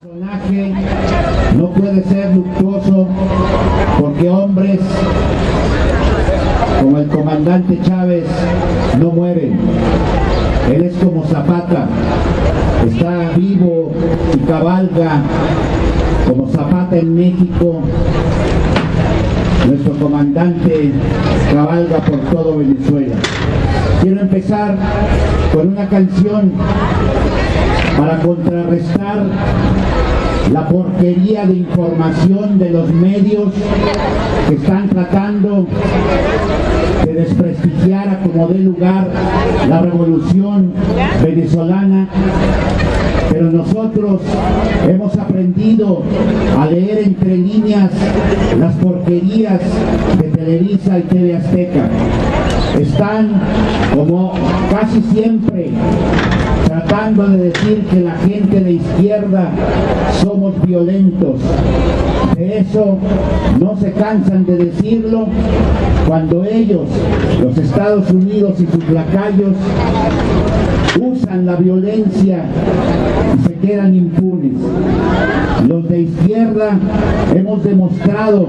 personaje no puede ser luctuoso porque hombres como el comandante Chávez no mueren. Él es como Zapata, está vivo y cabalga como Zapata en México. Nuestro comandante cabalga por todo Venezuela. Quiero empezar con una canción para contrarrestar la porquería de información de los medios que están tratando de desprestigiar a como dé lugar la revolución venezolana. Pero nosotros hemos aprendido a leer entre líneas las porquerías de Televisa y TV Azteca. Están, como casi siempre, tratando de decir que la gente de izquierda somos violentos. De eso no se cansan de decirlo cuando ellos, los Estados Unidos y sus lacayos, usan la violencia y se quedan impunes. Los de izquierda hemos demostrado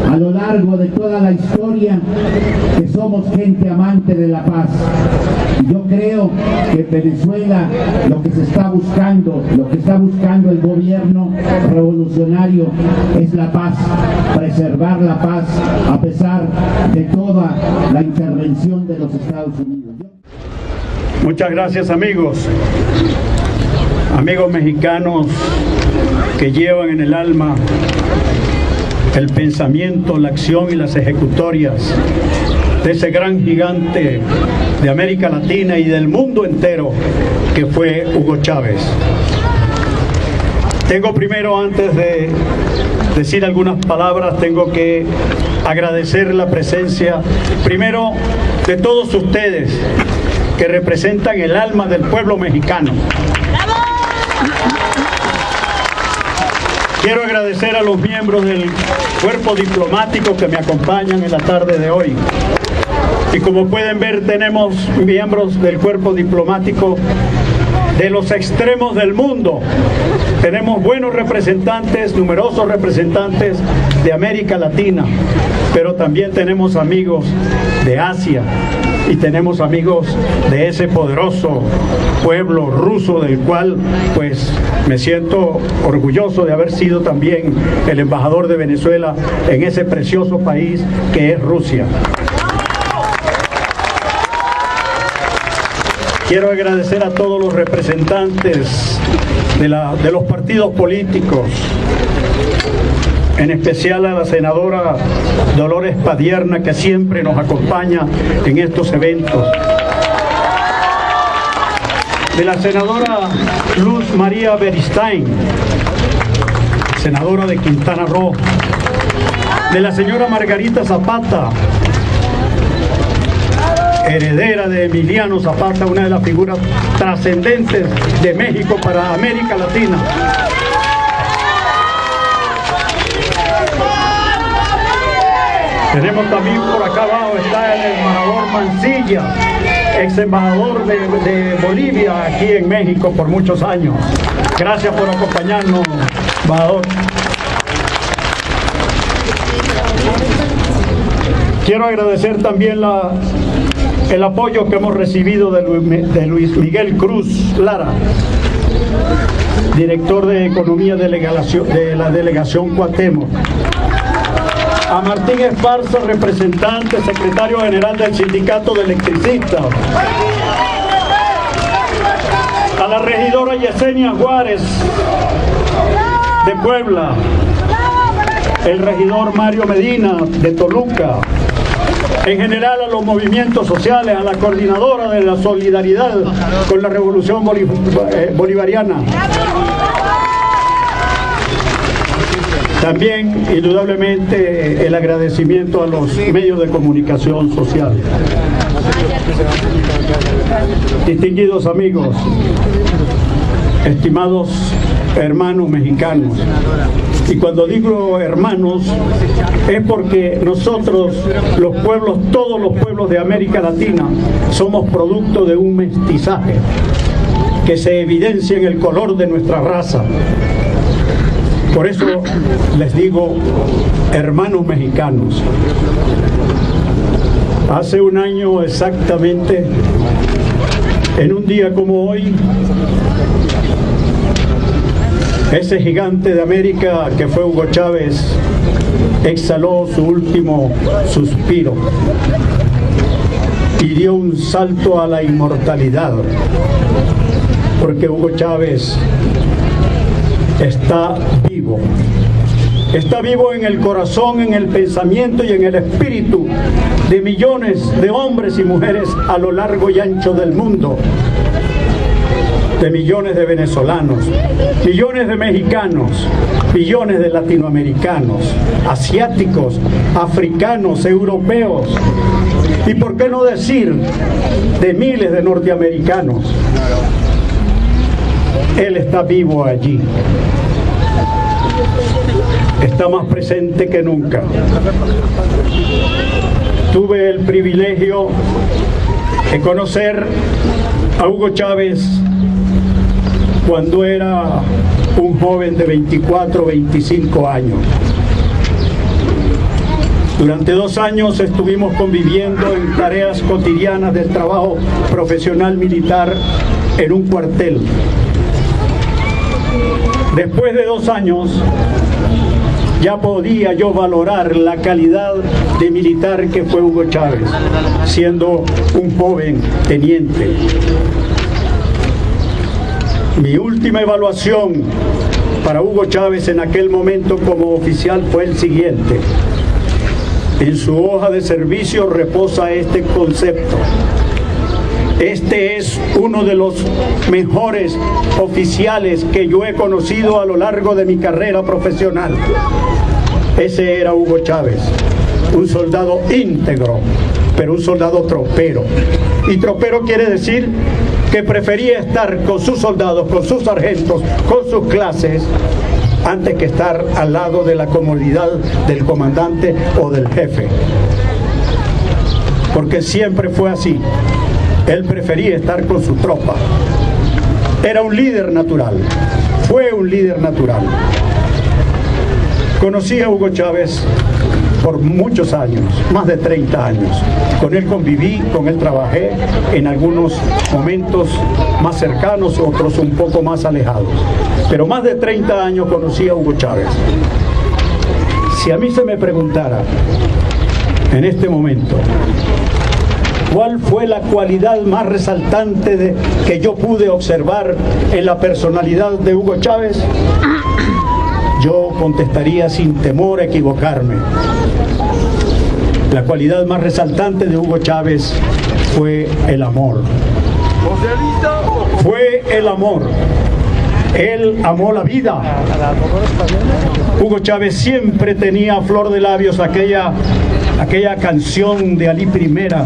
a lo largo de toda la historia que somos gente amante de la paz. Yo creo que en Venezuela lo que se está buscando, lo que está buscando el gobierno revolucionario es la paz, preservar la paz a pesar de toda la intervención de los Estados Unidos. Muchas gracias, amigos mexicanos que llevan en el alma el pensamiento, la acción y las ejecutorias de ese gran gigante de América Latina y del mundo entero que fue Hugo Chávez. Tengo primero, antes de decir algunas palabras, tengo que agradecer la presencia primero de todos ustedes que representan el alma del pueblo mexicano. Quiero agradecer a los miembros del cuerpo diplomático que me acompañan en la tarde de hoy. Y como pueden ver, tenemos miembros del cuerpo diplomático de los extremos del mundo. Tenemos buenos representantes, numerosos representantes de América Latina, pero también tenemos amigos de Asia y tenemos amigos de ese poderoso pueblo ruso, del cual pues me siento orgulloso de haber sido también el embajador de Venezuela en ese precioso país que es Rusia. Quiero agradecer a todos los representantes de los partidos políticos, en especial a la senadora Dolores Padierna, que siempre nos acompaña en estos eventos, de la senadora Luz María Beristain, senadora de Quintana Roo, de la señora Margarita Zapata, heredera de Emiliano Zapata, una de las figuras trascendentes de México para América Latina. Tenemos también por acá abajo, está el embajador Mancilla, ex embajador de Bolivia aquí en México por muchos años. Gracias por acompañarnos, embajador. Quiero agradecer también el apoyo que hemos recibido de Luis Miguel Cruz Lara, director de Economía de la Delegación Cuauhtémoc. A Martín Esparza, representante, secretario general del Sindicato de Electricistas. A la regidora Yesenia Juárez de Puebla. El regidor Mario Medina de Toluca. En general a los movimientos sociales, a la coordinadora de la solidaridad con la revolución bolivariana. También, indudablemente, el agradecimiento a los medios de comunicación social. Distinguidos amigos, estimados hermanos mexicanos, y cuando digo hermanos es porque nosotros, los pueblos, todos los pueblos de América Latina, somos producto de un mestizaje que se evidencia en el color de nuestra raza. Por eso les digo, hermanos mexicanos, hace un año exactamente, en un día como hoy, ese gigante de América que fue Hugo Chávez exhaló su último suspiro y dio un salto a la inmortalidad, porque Hugo Chávez está vivo. Está vivo en el corazón, en el pensamiento y en el espíritu de millones de hombres y mujeres a lo largo y ancho del mundo, de millones de venezolanos, millones de mexicanos, millones de latinoamericanos, asiáticos, africanos, europeos, y por qué no decir de miles de norteamericanos. Él está vivo allí. Está más presente que nunca. Tuve el privilegio de conocer a Hugo Chávez cuando era un joven de 24, 25 años. Durante 2 años estuvimos conviviendo en tareas cotidianas del trabajo profesional militar en un cuartel. Después de 2 años, ya podía yo valorar la calidad de militar que fue Hugo Chávez, siendo un joven teniente. Mi última evaluación para Hugo Chávez en aquel momento como oficial fue el siguiente. En su hoja de servicio reposa este concepto: este es uno de los mejores oficiales que yo he conocido a lo largo de mi carrera profesional. Ese era Hugo Chávez, un soldado íntegro, pero un soldado tropero. Y tropero quiere decir que prefería estar con sus soldados, con sus sargentos, con sus clases, antes que estar al lado de la comodidad del comandante o del jefe. Porque siempre fue así. Él prefería estar con su tropa. Era un líder natural. Fue un líder natural. Conocí a Hugo Chávez por muchos años, más de 30 años. Con él conviví, con él trabajé en algunos momentos más cercanos, otros un poco más alejados. Pero más de 30 años conocí a Hugo Chávez. Si a mí se me preguntara en este momento, ¿cuál fue la cualidad más resaltante que yo pude observar en la personalidad de Hugo Chávez? Yo contestaría sin temor a equivocarme. La cualidad más resaltante de Hugo Chávez fue el amor. Fue el amor. Él amó la vida. Hugo Chávez siempre tenía a flor de labios aquella canción de Alí Primera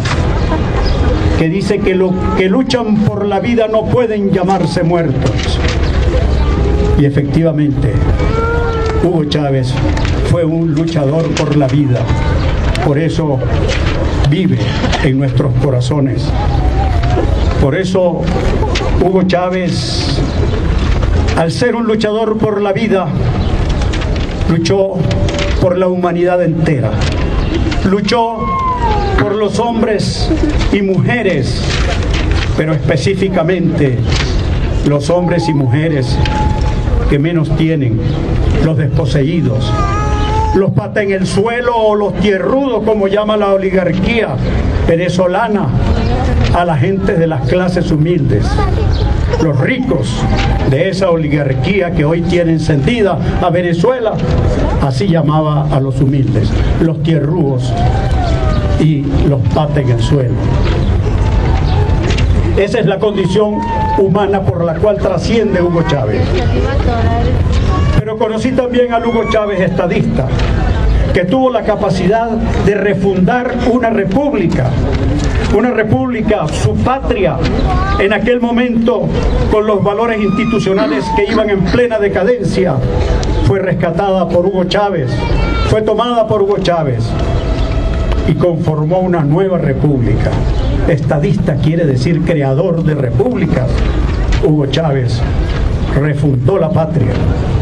que dice que los que luchan por la vida no pueden llamarse muertos. Y efectivamente, Hugo Chávez fue un luchador por la vida. Por eso vive en nuestros corazones. Por eso Hugo Chávez, al ser un luchador por la vida, luchó por la humanidad entera. Luchó por los hombres y mujeres, pero específicamente los hombres y mujeres que menos tienen, los desposeídos, los pata en el suelo o los tierrudos, como llama la oligarquía venezolana a la gente de las clases humildes. Los ricos de esa oligarquía que hoy tiene encendida a Venezuela, así llamaba a los humildes, los tierrudos y los pata en el suelo. Esa es la condición humana por la cual trasciende Hugo Chávez. Pero conocí también al Hugo Chávez estadista, que tuvo la capacidad de refundar una república, su patria, en aquel momento con los valores institucionales que iban en plena decadencia. Fue rescatada por Hugo Chávez, fue tomada por Hugo Chávez y conformó una nueva república. Estadista quiere decir creador de repúblicas. Hugo Chávez refundó la patria,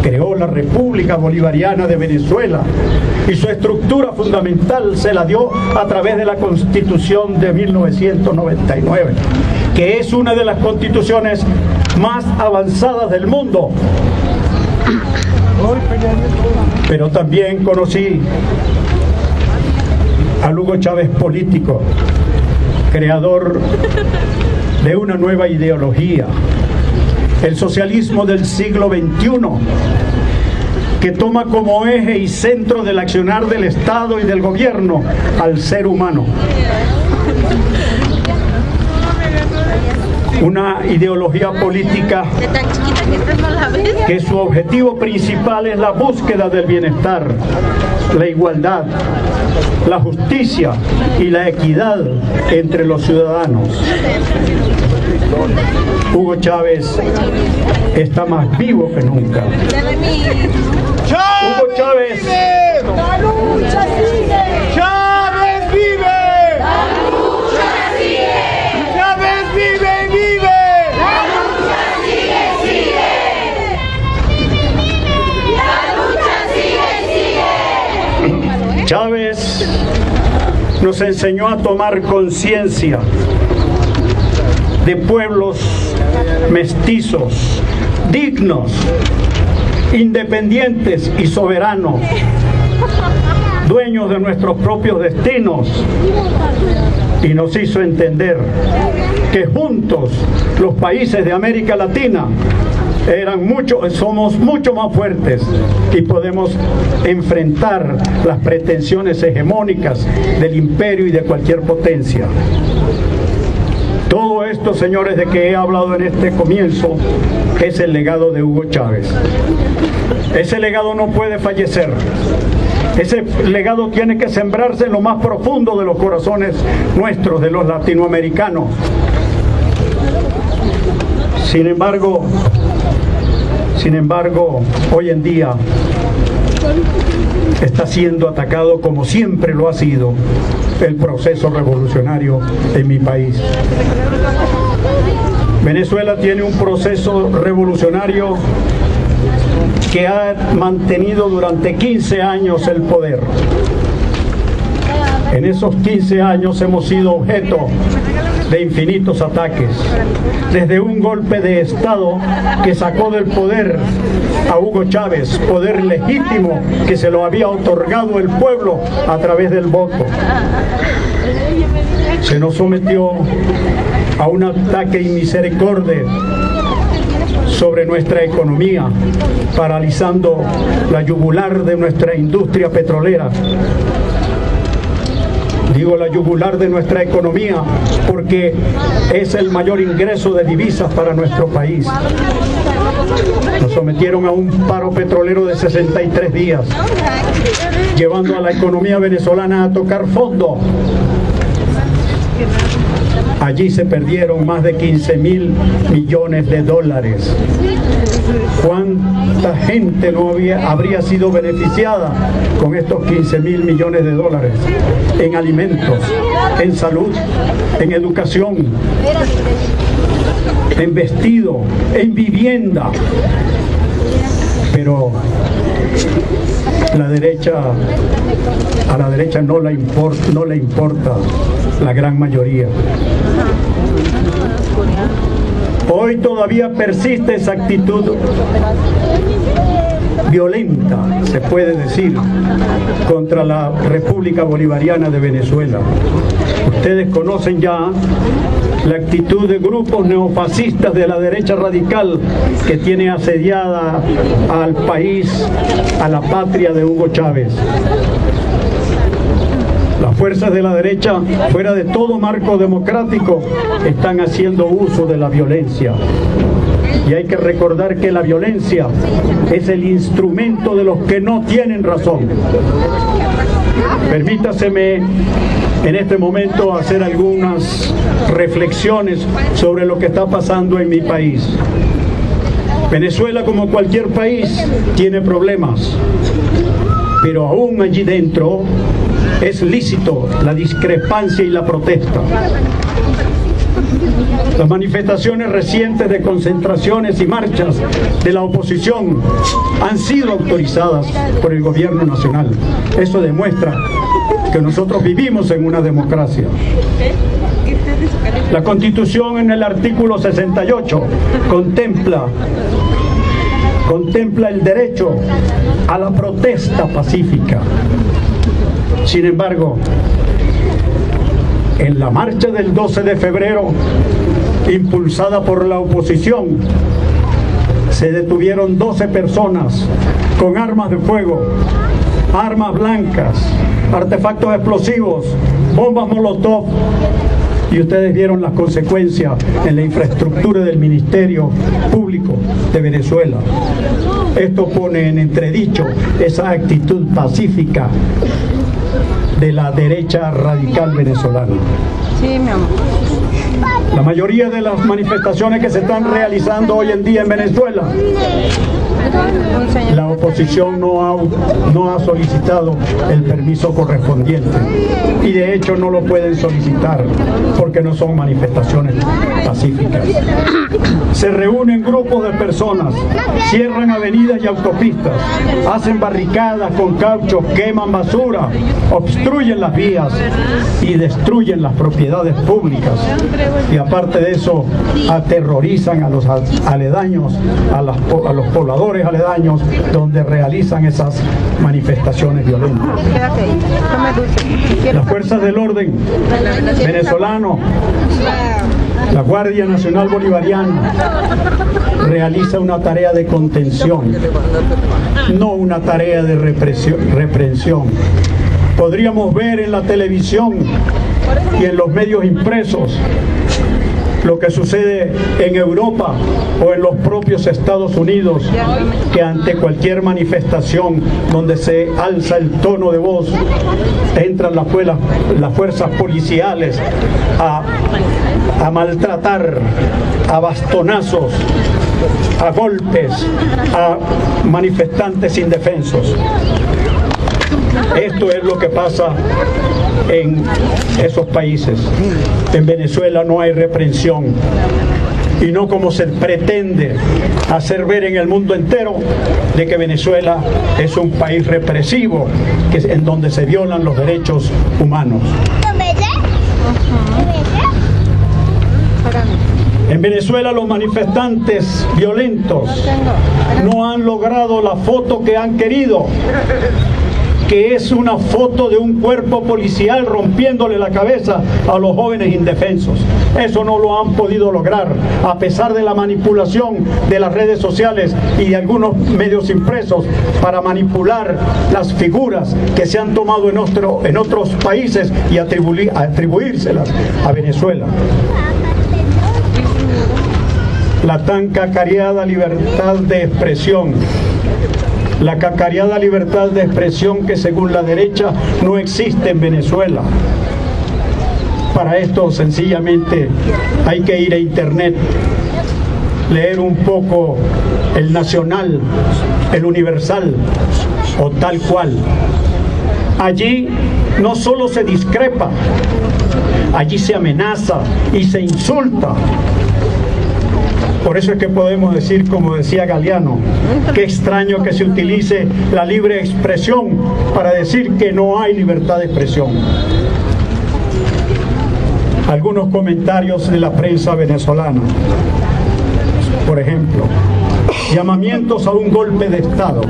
creó la República Bolivariana de Venezuela y su estructura fundamental se la dio a través de la Constitución de 1999, que es una de las constituciones más avanzadas del mundo. Pero también conocí a Hugo Chávez político, creador de una nueva ideología, el socialismo del siglo XXI, que toma como eje y centro del accionar del Estado y del gobierno al ser humano. Una ideología política que su objetivo principal es la búsqueda del bienestar, la igualdad, la justicia y la equidad entre los ciudadanos. Hugo Chávez está más vivo que nunca. Hugo Chávez. ¡La lucha sigue! ¡Chávez vive! ¡La lucha sigue! ¡Chávez vive y vive! ¡La lucha sigue, sigue! ¡La lucha sigue, sigue! Chávez nos enseñó a tomar conciencia de pueblos mestizos, dignos, independientes y soberanos, dueños de nuestros propios destinos, y nos hizo entender que juntos los países de América Latina somos mucho más fuertes y podemos enfrentar las pretensiones hegemónicas del imperio y de cualquier potencia. Todo esto, señores, de que he hablado en este comienzo, es el legado de Hugo Chávez. Ese legado no puede fallecer. Ese legado tiene que sembrarse en lo más profundo de los corazones nuestros, de los latinoamericanos. Sin embargo, hoy en día está siendo atacado, como siempre lo ha sido, el proceso revolucionario en mi país. Venezuela tiene un proceso revolucionario que ha mantenido durante 15 años el poder. En esos 15 años hemos sido objeto de infinitos ataques, desde un golpe de Estado que sacó del poder a Hugo Chávez, poder legítimo que se lo había otorgado el pueblo a través del voto. Se nos sometió a un ataque inmisericordia sobre nuestra economía, paralizando la yugular de nuestra industria petrolera. Digo la yugular de nuestra economía porque es el mayor ingreso de divisas para nuestro país. Nos sometieron a un paro petrolero de 63 días, llevando a la economía venezolana a tocar fondo. Allí se perdieron más de 15.000 millones de dólares. ¿Cuánta gente no habría sido beneficiada con estos 15.000 millones de dólares? En alimentos, en salud, en educación, en vestido, en vivienda. Pero a la derecha no le importa la gran mayoría. Hoy todavía persiste esa actitud violenta, se puede decir, contra la República Bolivariana de Venezuela. Ustedes conocen ya la actitud de grupos neofascistas de la derecha radical que tiene asediada al país, a la patria de Hugo Chávez. Las fuerzas de la derecha, fuera de todo marco democrático, están haciendo uso de la violencia. Y hay que recordar que la violencia es el instrumento de los que no tienen razón. Permítaseme en este momento hacer algunas reflexiones sobre lo que está pasando en mi país. Venezuela, como cualquier país, tiene problemas, pero aún allí dentro es lícito la discrepancia y la protesta. Las manifestaciones recientes de concentraciones y marchas de la oposición han sido autorizadas por el gobierno nacional. Eso demuestra que nosotros vivimos en una democracia. La Constitución en el artículo 68 contempla el derecho a la protesta pacífica. Sin embargo, en la marcha del 12 de febrero, impulsada por la oposición, se detuvieron 12 personas con armas de fuego, armas blancas, artefactos explosivos, bombas molotov, y ustedes vieron las consecuencias en la infraestructura del Ministerio Público de Venezuela. Esto pone en entredicho esa actitud pacífica de la derecha radical venezolana. Sí, mi amor. La mayoría de las manifestaciones que se están realizando hoy en día en Venezuela, la oposición no ha solicitado el permiso correspondiente, y de hecho no lo pueden solicitar porque no son manifestaciones pacíficas. Se reúnen grupos de personas, cierran avenidas y autopistas, hacen barricadas con cauchos, queman basura, obstruyen las vías y destruyen las propiedades públicas. Y aparte de eso, aterrorizan a los aledaños, a los pobladores aledaños donde realizan esas manifestaciones violentas. Las fuerzas del orden venezolano, la Guardia Nacional Bolivariana, realiza una tarea de contención, no una tarea de represión. Podríamos ver en la televisión y en los medios impresos lo que sucede en Europa o en los propios Estados Unidos, que ante cualquier manifestación donde se alza el tono de voz, entran las fuerzas policiales a maltratar, a bastonazos, a golpes, a manifestantes indefensos. Esto es lo que pasa en esos países. En Venezuela no hay reprensión, y no como se pretende hacer ver en el mundo entero de que Venezuela es un país represivo, en donde se violan los derechos humanos. En Venezuela los manifestantes violentos no han logrado la foto que han querido, que es una foto de un cuerpo policial rompiéndole la cabeza a los jóvenes indefensos. Eso no lo han podido lograr, a pesar de la manipulación de las redes sociales y de algunos medios impresos para manipular las figuras que se han tomado en otros países y atribuírselas a Venezuela. La tan cacareada libertad de expresión, la cacareada libertad de expresión que según la derecha no existe en Venezuela. Para esto sencillamente hay que ir a internet, leer un poco el Nacional, el Universal o Tal Cual. Allí no solo se discrepa, allí se amenaza y se insulta. Por eso es que podemos decir, como decía Galeano, qué extraño que se utilice la libre expresión para decir que no hay libertad de expresión. Algunos comentarios de la prensa venezolana, por ejemplo, llamamientos a un golpe de Estado,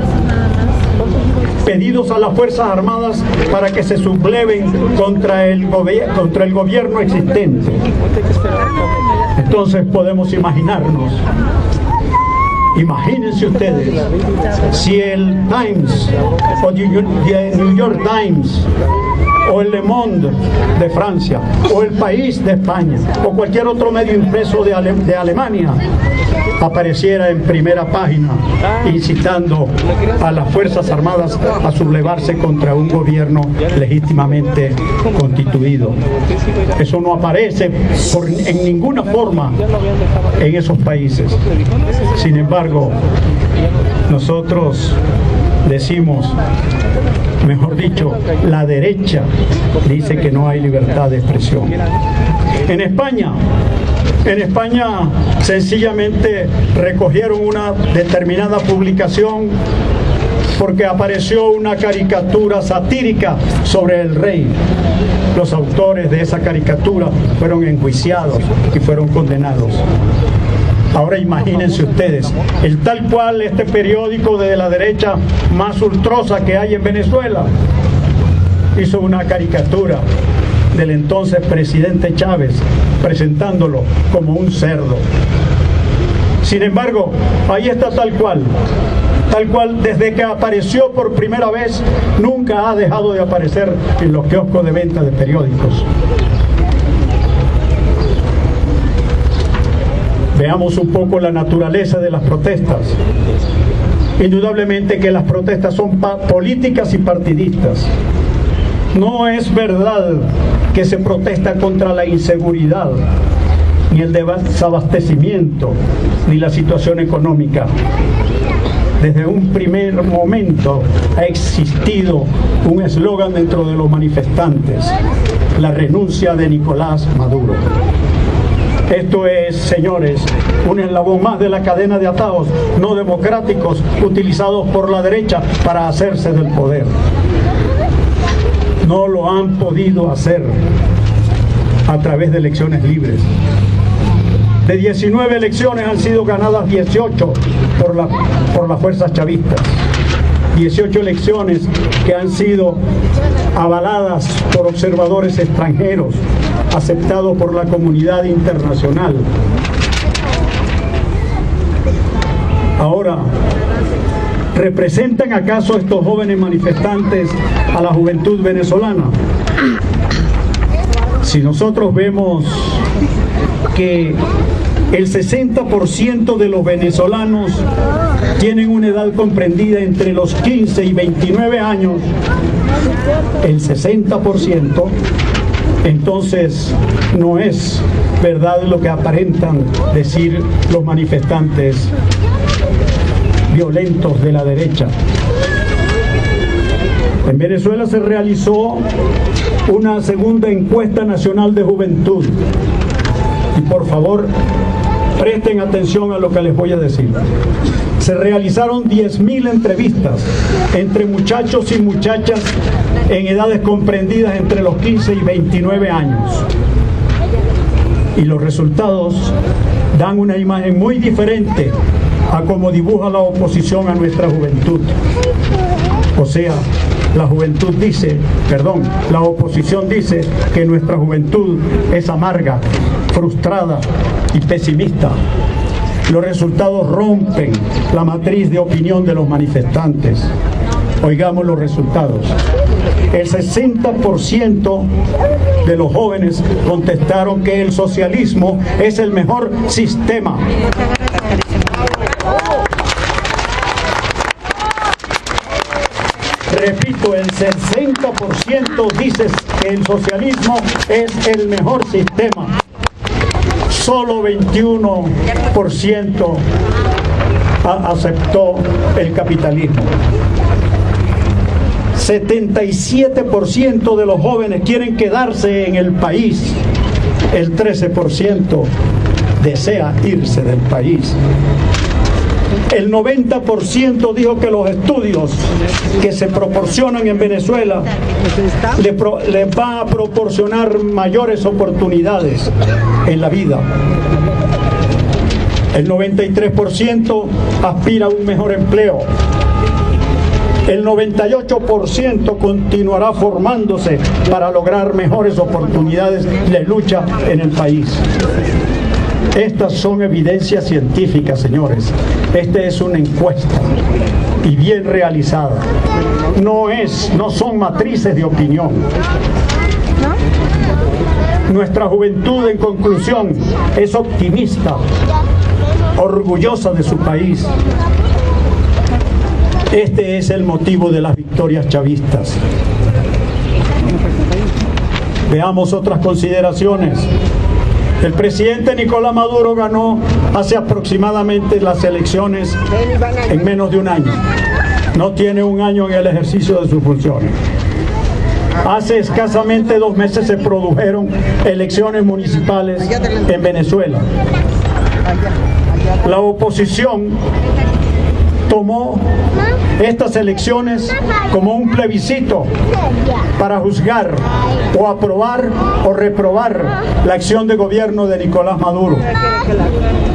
pedidos a las Fuerzas Armadas para que se subleven contra el gobierno existente. Entonces podemos imaginarnos, imagínense ustedes, si el Times o el New York Times o el Le Monde de Francia o El País de España o cualquier otro medio impreso de Alemania apareciera en primera página incitando a las Fuerzas Armadas a sublevarse contra un gobierno legítimamente constituido. Eso no aparece en ninguna forma en esos países. Sin embargo, nosotros decimos, mejor dicho, la derecha dice que no hay libertad de expresión. En España En España sencillamente recogieron una determinada publicación porque apareció una caricatura satírica sobre el rey. Los autores de esa caricatura fueron enjuiciados y fueron condenados. Ahora imagínense ustedes, el tal cual este periódico de la derecha más ultrosa que hay en Venezuela hizo una caricatura del entonces presidente Chávez, presentándolo como un cerdo. Sin embargo, ahí está tal cual desde que apareció por primera vez, nunca ha dejado de aparecer en los kioscos de venta de periódicos. Veamos un poco la naturaleza de las protestas. Indudablemente que las protestas son políticas y partidistas. No es verdad que se protesta contra la inseguridad, ni el desabastecimiento, ni la situación económica. Desde un primer momento ha existido un eslogan dentro de los manifestantes: la renuncia de Nicolás Maduro. Esto es, señores, un eslabón más de la cadena de atados no democráticos utilizados por la derecha para hacerse del poder. No lo han podido hacer a través de elecciones libres. De 19 elecciones han sido ganadas 18 por las fuerzas chavistas. 18 elecciones que han sido avaladas por observadores extranjeros, aceptados por la comunidad internacional. Ahora, ¿representan acaso estos jóvenes manifestantes a la juventud venezolana? Si nosotros vemos que el 60% de los venezolanos tienen una edad comprendida entre los 15 y 29 años, el 60%, entonces no es verdad lo que aparentan decir los manifestantes violentos de la derecha. En Venezuela se realizó una segunda encuesta nacional de juventud. Y por favor, presten atención a lo que les voy a decir. Se realizaron 10.000 entrevistas entre muchachos y muchachas en edades comprendidas entre los 15 y 29 años. Y los resultados dan una imagen muy diferente a como dibuja la oposición a nuestra juventud. O sea, la oposición dice que nuestra juventud es amarga, frustrada y pesimista. Los resultados rompen la matriz de opinión de los manifestantes. Oigamos los resultados. El 60% de los jóvenes contestaron que el socialismo es el mejor sistema. Repito, el 60% dice que el socialismo es el mejor sistema. Solo 21% aceptó el capitalismo. 77% de los jóvenes quieren quedarse en el país. El 13% desea irse del país. El 90% dijo que los estudios que se proporcionan en Venezuela les va a proporcionar mayores oportunidades en la vida. El 93% aspira a un mejor empleo. El 98% continuará formándose para lograr mejores oportunidades de lucha en el país. Estas son evidencias científicas, señores. Esta es una encuesta y bien realizada. No son matrices de opinión. Nuestra juventud, en conclusión, es optimista, orgullosa de su país. Este es el motivo de las victorias chavistas. Veamos otras consideraciones. El presidente Nicolás Maduro ganó hace aproximadamente las elecciones en menos de un año. No tiene un año en el ejercicio de sus funciones. Hace escasamente 2 meses se produjeron elecciones municipales en Venezuela. La oposición tomó estas elecciones como un plebiscito para juzgar o aprobar o reprobar la acción de gobierno de Nicolás Maduro.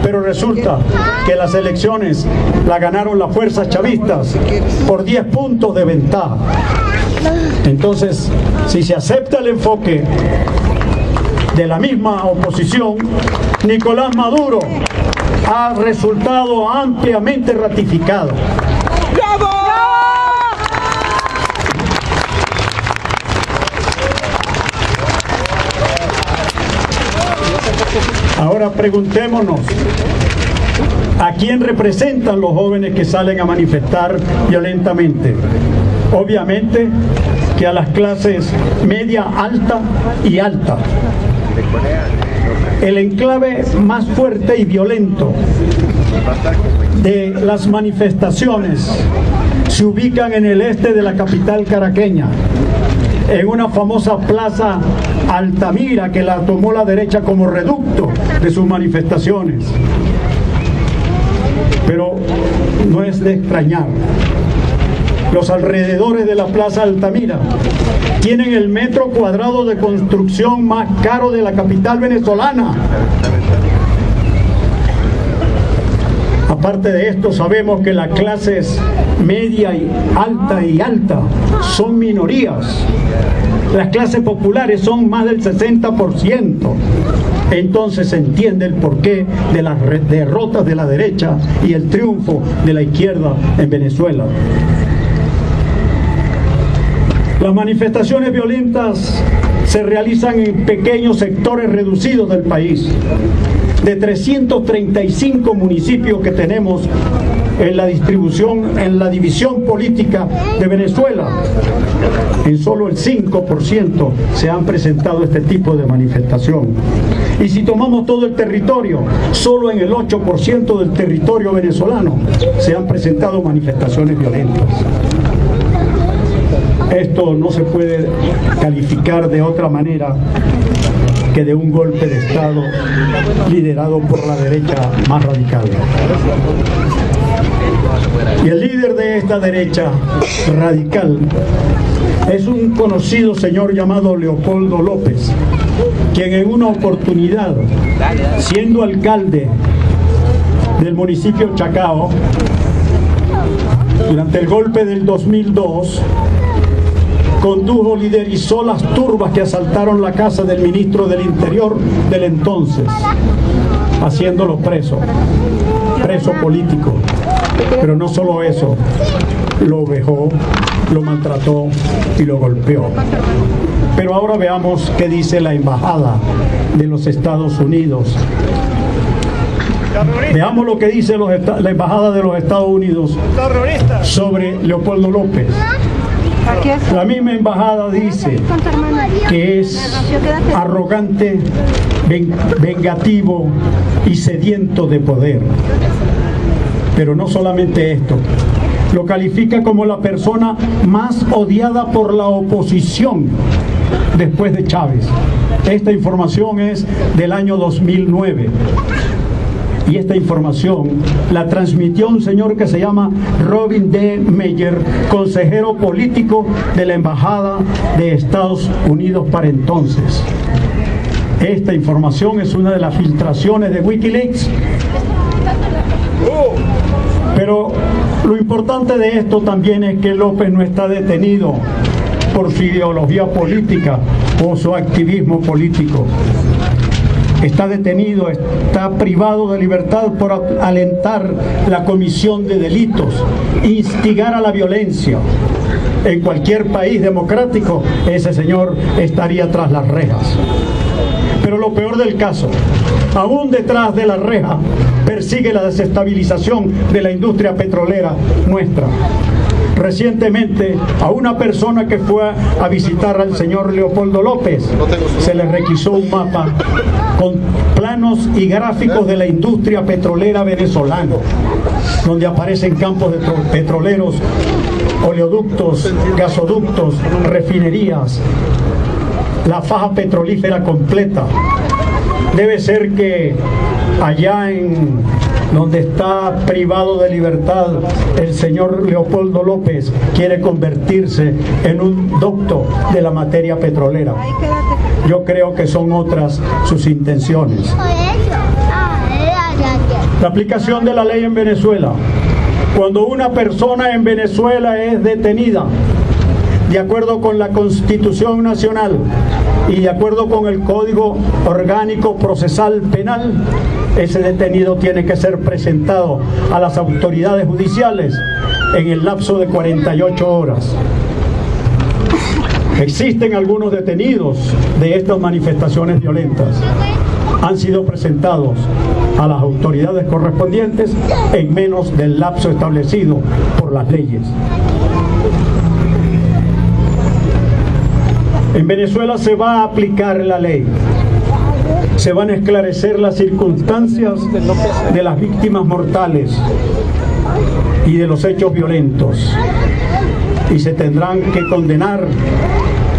Pero resulta que las elecciones las ganaron las fuerzas chavistas por 10 puntos de ventaja. Entonces, si se acepta el enfoque de la misma oposición, Nicolás Maduro ha resultado ampliamente ratificado. ¡Bravo! Ahora preguntémonos, ¿a quién representan los jóvenes que salen a manifestar violentamente? Obviamente que a las clases media, alta y alta. El enclave más fuerte y violento de las manifestaciones se ubican en el este de la capital caraqueña, en una famosa plaza Altamira que la tomó la derecha como reducto de sus manifestaciones. Pero no es de extrañar. Los alrededores de la plaza Altamira tienen el metro cuadrado de construcción más caro de la capital venezolana. Aparte de esto, sabemos que las clases media y alta son minorías. Las clases populares son más del 60%. Entonces se entiende el porqué de las derrotas de la derecha y el triunfo de la izquierda en Venezuela. Las manifestaciones violentas se realizan en pequeños sectores reducidos del país. De 335 municipios que tenemos en la distribución, en la división política de Venezuela, en solo el 5% se han presentado este tipo de manifestación. Y si tomamos todo el territorio, solo en el 8% del territorio venezolano se han presentado manifestaciones violentas. Esto no se puede calificar de otra manera que de un golpe de Estado liderado por la derecha más radical. Y el líder de esta derecha radical es un conocido señor llamado Leopoldo López, quien en una oportunidad, siendo alcalde del municipio Chacao, durante el golpe del 2002, condujo, liderizó las turbas que asaltaron la casa del ministro del Interior del entonces, haciéndolo preso político. Pero no solo eso, lo vejó, lo maltrató y lo golpeó. Pero ahora veamos qué dice la embajada de los Estados Unidos. Veamos lo que dice la embajada de los Estados Unidos sobre Leopoldo López. La misma embajada dice que es arrogante, vengativo y sediento de poder. Pero no solamente esto, lo califica como la persona más odiada por la oposición después de Chávez. Esta información es del año 2009. Y esta información la transmitió un señor que se llama Robin D. Meyer, consejero político de la Embajada de Estados Unidos para entonces. Esta información es una de las filtraciones de Wikileaks. Pero lo importante de esto también es que López no está detenido por su ideología política o su activismo político. Está detenido, está privado de libertad por alentar la comisión de delitos, instigar a la violencia. En cualquier país democrático, ese señor estaría tras las rejas. Pero lo peor del caso, aún detrás de la reja, persigue la desestabilización de la industria petrolera nuestra. Recientemente, a una persona que fue a visitar al señor Leopoldo López, se le requisó un mapa con planos y gráficos de la industria petrolera venezolana, donde aparecen campos petroleros, oleoductos, gasoductos, refinerías, la faja petrolífera completa. Debe ser que allá en donde está privado de libertad el señor Leopoldo López quiere convertirse en un doctor de la materia petrolera. Yo creo que son otras sus intenciones. La aplicación de la ley en Venezuela. Cuando una persona en Venezuela es detenida, de acuerdo con la Constitución Nacional y de acuerdo con el Código Orgánico Procesal Penal, ese detenido tiene que ser presentado a las autoridades judiciales en el lapso de 48 horas. Existen algunos detenidos de estas manifestaciones violentas. Han sido presentados a las autoridades correspondientes en menos del lapso establecido por las leyes. En Venezuela se va a aplicar la ley. Se van a esclarecer las circunstancias de las víctimas mortales y de los hechos violentos. Y se tendrán que condenar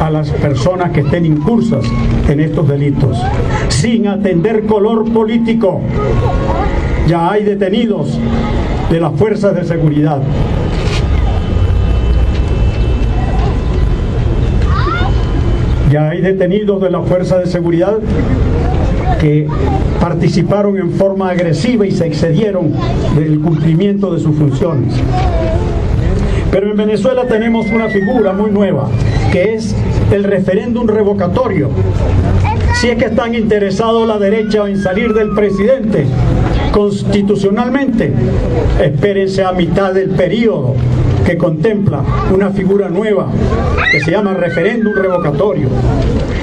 a las personas que estén incursas en estos delitos, sin atender color político. Ya hay detenidos de las fuerzas de seguridad. Ya hay detenidos de las fuerzas de seguridad que participaron en forma agresiva y se excedieron del cumplimiento de sus funciones. Pero en Venezuela tenemos una figura muy nueva, que es el referéndum revocatorio. Si es que están interesados la derecha en salir del presidente constitucionalmente, espérense a mitad del periodo que contempla una figura nueva que se llama referéndum revocatorio.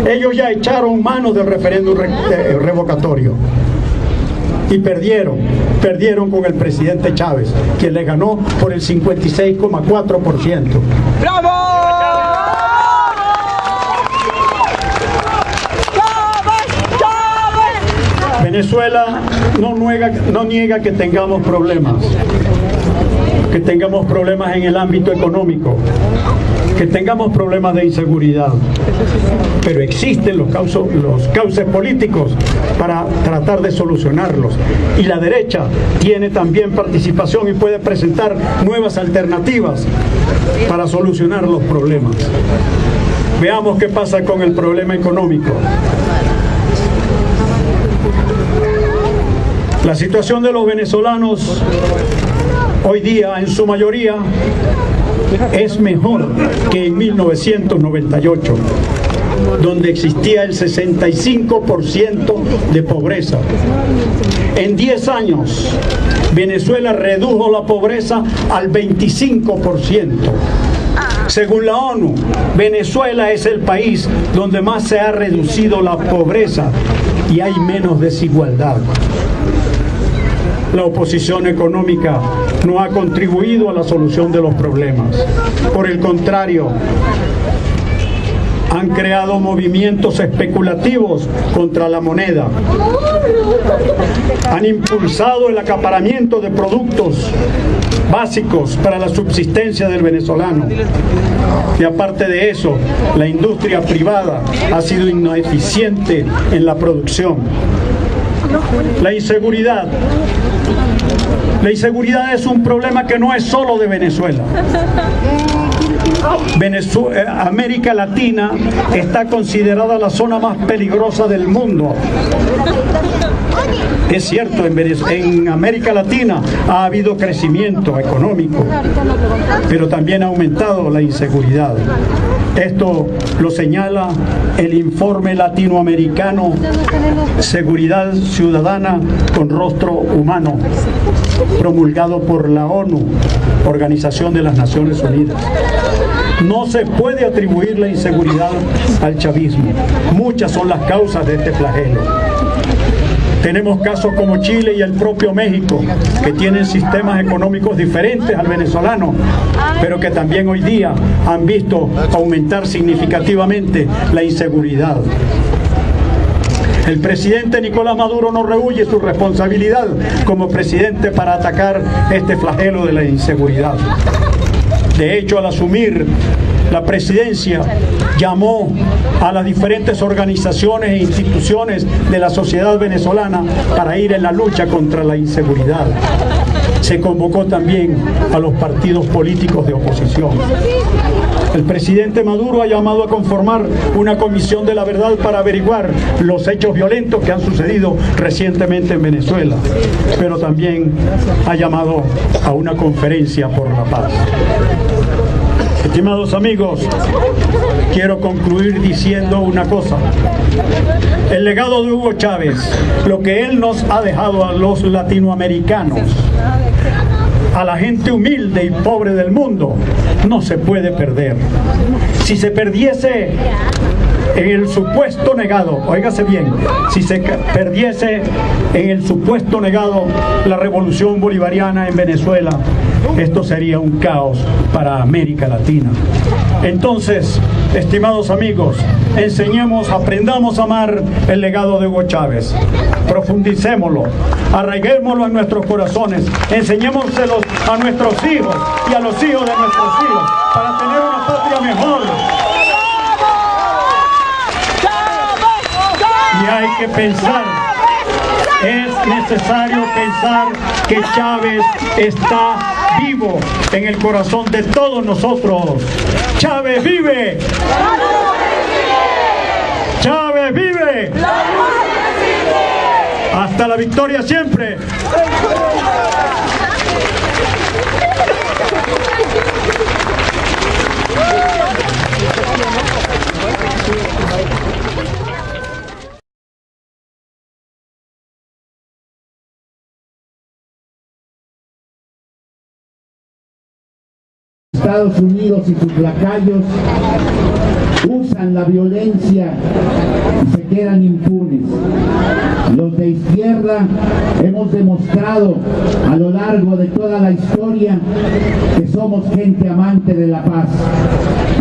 Ellos ya echaron mano del referéndum revocatorio y perdieron con el presidente Chávez, quien le ganó por el 56,4%. ¡Bravo! Venezuela no niega que tengamos problemas en el ámbito económico, que tengamos problemas de inseguridad, pero existen los cauces políticos para tratar de solucionarlos, y la derecha tiene también participación y puede presentar nuevas alternativas para solucionar los problemas. Veamos qué pasa con el problema económico. La situación de los venezolanos hoy día, en su mayoría, es mejor que en 1998, donde existía el 65% de pobreza. En 10 años, Venezuela redujo la pobreza al 25%. Según la ONU, Venezuela es el país donde más se ha reducido la pobreza y hay menos desigualdad. La oposición económica no ha contribuido a la solución de los problemas. Por el contrario, han creado movimientos especulativos contra la moneda. Han impulsado el acaparamiento de productos básicos para la subsistencia del venezolano. Y aparte de eso, la industria privada ha sido ineficiente en la producción. La inseguridad es un problema que no es solo de Venezuela. América Latina está considerada la zona más peligrosa del mundo. Es cierto, en América Latina ha habido crecimiento económico, pero también ha aumentado la inseguridad. Esto lo señala el informe latinoamericano Seguridad Ciudadana con Rostro Humano, promulgado por la ONU, Organización de las Naciones Unidas. No se puede atribuir la inseguridad al chavismo. Muchas son las causas de este flagelo. Tenemos casos como Chile y el propio México, que tienen sistemas económicos diferentes al venezolano, pero que también hoy día han visto aumentar significativamente la inseguridad. El presidente Nicolás Maduro no rehúye su responsabilidad como presidente para atacar este flagelo de la inseguridad. De hecho, al asumir la presidencia, llamó a las diferentes organizaciones e instituciones de la sociedad venezolana para ir en la lucha contra la inseguridad. Se convocó también a los partidos políticos de oposición. El presidente Maduro ha llamado a conformar una comisión de la verdad para averiguar los hechos violentos que han sucedido recientemente en Venezuela, pero también ha llamado a una conferencia por la paz. Estimados amigos, quiero concluir diciendo una cosa. El legado de Hugo Chávez, lo que él nos ha dejado a los latinoamericanos, a la gente humilde y pobre del mundo, no se puede perder. Si se perdiese en el supuesto negado, óigase bien, si se perdiese en el supuesto negado la revolución bolivariana en Venezuela, esto sería un caos para América Latina. Entonces, estimados amigos, enseñemos, aprendamos a amar el legado de Hugo Chávez, profundicémoslo, arraiguémoslo en nuestros corazones, enseñémoselos a nuestros hijos y a los hijos de nuestros hijos para tener una patria mejor. Y hay que pensar, es necesario pensar que Chávez está vivo en el corazón de todos nosotros. ¡Chávez vive! ¡Chávez vive! ¡Hasta la victoria siempre! Estados Unidos y sus lacayos usan la violencia y se quedan impunes. Los de izquierda hemos demostrado a lo largo de toda la historia que somos gente amante de la paz.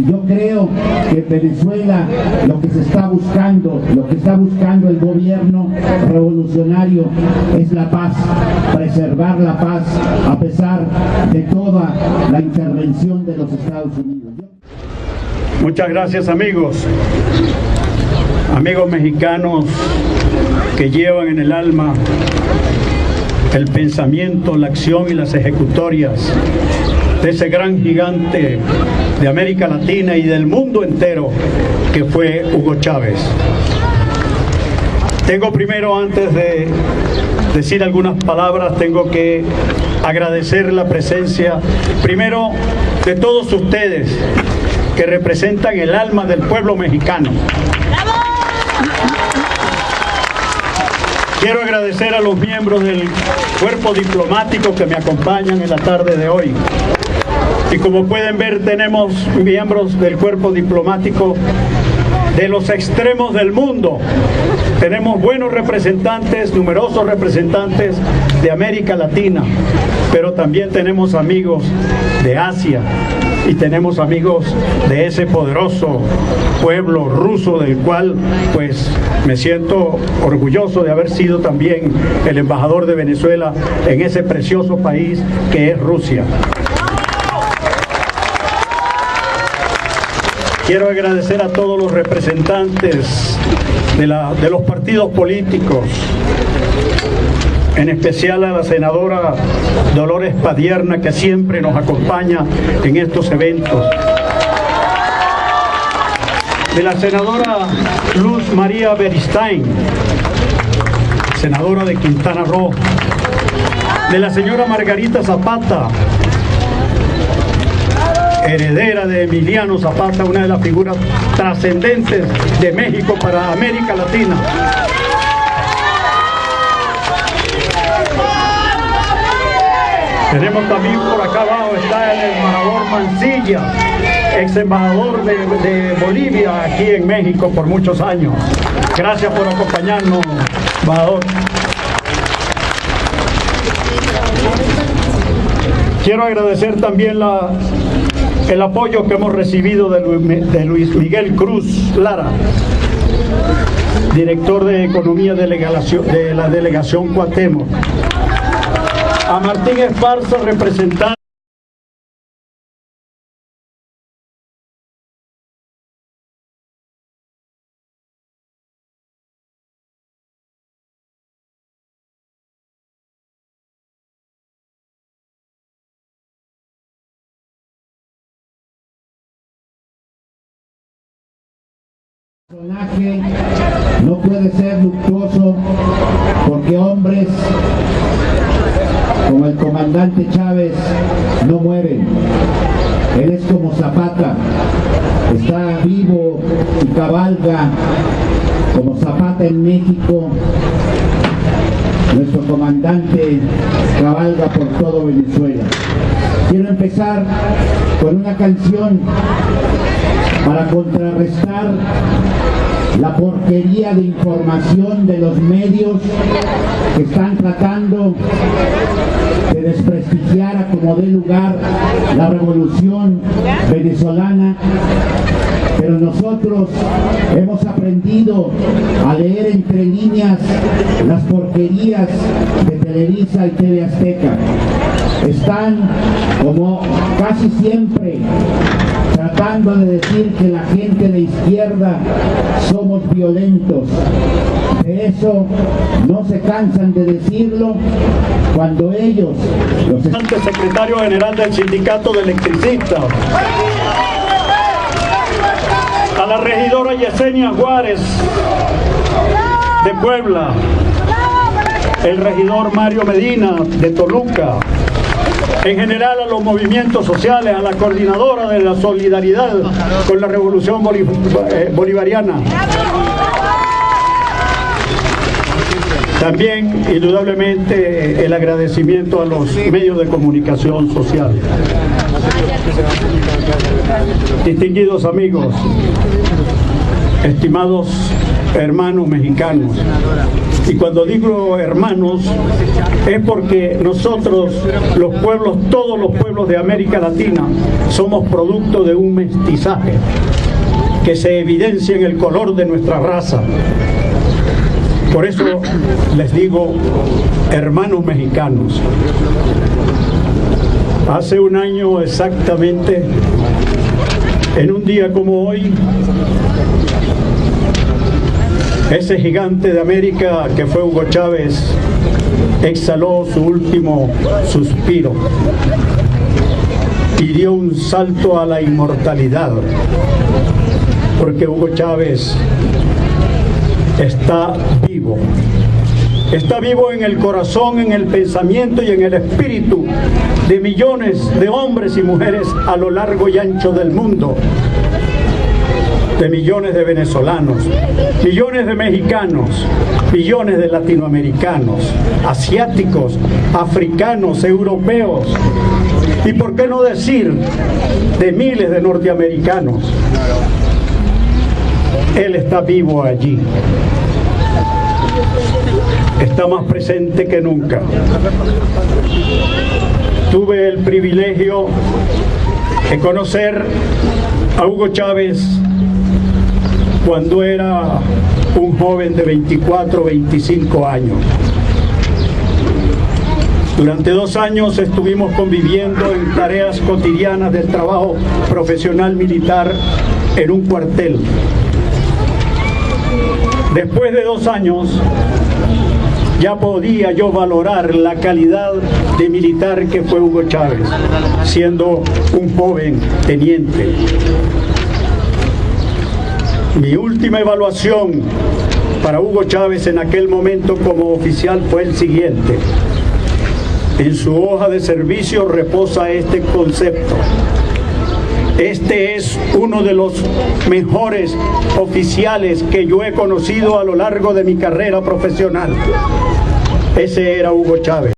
Yo creo que en Venezuela lo que está buscando el gobierno revolucionario es la paz, preservar la paz a pesar de toda la intervención de los Estados Unidos. Muchas gracias, amigos mexicanos que llevan en el alma el pensamiento, la acción y las ejecutorias de ese gran gigante de América Latina y del mundo entero que fue Hugo Chávez. Tengo primero, antes de decir algunas palabras, tengo que agradecer la presencia primero de todos ustedes que representan el alma del pueblo mexicano. Quiero agradecer a los miembros del cuerpo diplomático que me acompañan en la tarde de hoy. Y como pueden ver, tenemos miembros del cuerpo diplomático de los extremos del mundo. Tenemos buenos representantes, numerosos representantes de América Latina, pero también tenemos amigos de Asia y tenemos amigos de ese poderoso pueblo ruso, del cual pues me siento orgulloso de haber sido también el embajador de Venezuela en ese precioso país que es Rusia. Quiero agradecer a todos los representantes de los partidos políticos, en especial a la senadora Dolores Padierna, que siempre nos acompaña en estos eventos, de la senadora Luz María Beristain, senadora de Quintana Roo, de la señora Margarita Zapata, heredera de Emiliano Zapata, una de las figuras trascendentes de México para América Latina. Tenemos también por acá abajo, está el embajador Mancilla, ex embajador de Bolivia aquí en México por muchos años. Gracias por acompañarnos, embajador. Quiero agradecer también el apoyo que hemos recibido de Luis Miguel Cruz Lara, director de Economía de la Delegación Cuauhtémoc, a Martín Esparza, representante personaje no puede ser luctuoso porque hombres como el comandante Chávez no mueren. Él es como Zapata, está vivo y cabalga como Zapata en México. Nuestro comandante cabalga por todo Venezuela. Quiero empezar con una canción para contrarrestar la porquería de información de los medios que están tratando de desprestigiar a como dé lugar la revolución venezolana. Pero nosotros hemos aprendido a leer entre líneas las porquerías de Televisa y TV Azteca. Están, como casi siempre, tratando de decir que la gente de izquierda somos violentos. De eso no se cansan de decirlo cuando ellos, los secretario general del Sindicato de Electricistas, a la regidora Yesenia Juárez de Puebla, el regidor Mario Medina de Toluca, en general a los movimientos sociales, a la coordinadora de la solidaridad con la revolución bolivariana. También, indudablemente, el agradecimiento a los medios de comunicación social. Distinguidos amigos, estimados hermanos mexicanos, y cuando digo hermanos es porque nosotros, los pueblos, todos los pueblos de América Latina, somos producto de un mestizaje que se evidencia en el color de nuestra raza. Por eso les digo, hermanos mexicanos, hace un año exactamente, en un día como hoy, ese gigante de América que fue Hugo Chávez exhaló su último suspiro y dio un salto a la inmortalidad, porque Hugo Chávez está vivo. Está vivo en el corazón, en el pensamiento y en el espíritu de millones de hombres y mujeres a lo largo y ancho del mundo, de millones de venezolanos, millones de mexicanos, millones de latinoamericanos, asiáticos, africanos, europeos, y por qué no decir de miles de norteamericanos. Él está vivo allí. Está más presente que nunca. Tuve el privilegio de conocer a Hugo Chávez cuando era un joven de 24 o 25 años. Durante 2 años estuvimos conviviendo en tareas cotidianas del trabajo profesional militar en un cuartel. Después de 2 años, ya podía yo valorar la calidad de militar que fue Hugo Chávez, siendo un joven teniente. Mi última evaluación para Hugo Chávez en aquel momento como oficial fue el siguiente. En su hoja de servicio reposa este concepto: este es uno de los mejores oficiales que yo he conocido a lo largo de mi carrera profesional. Ese era Hugo Chávez.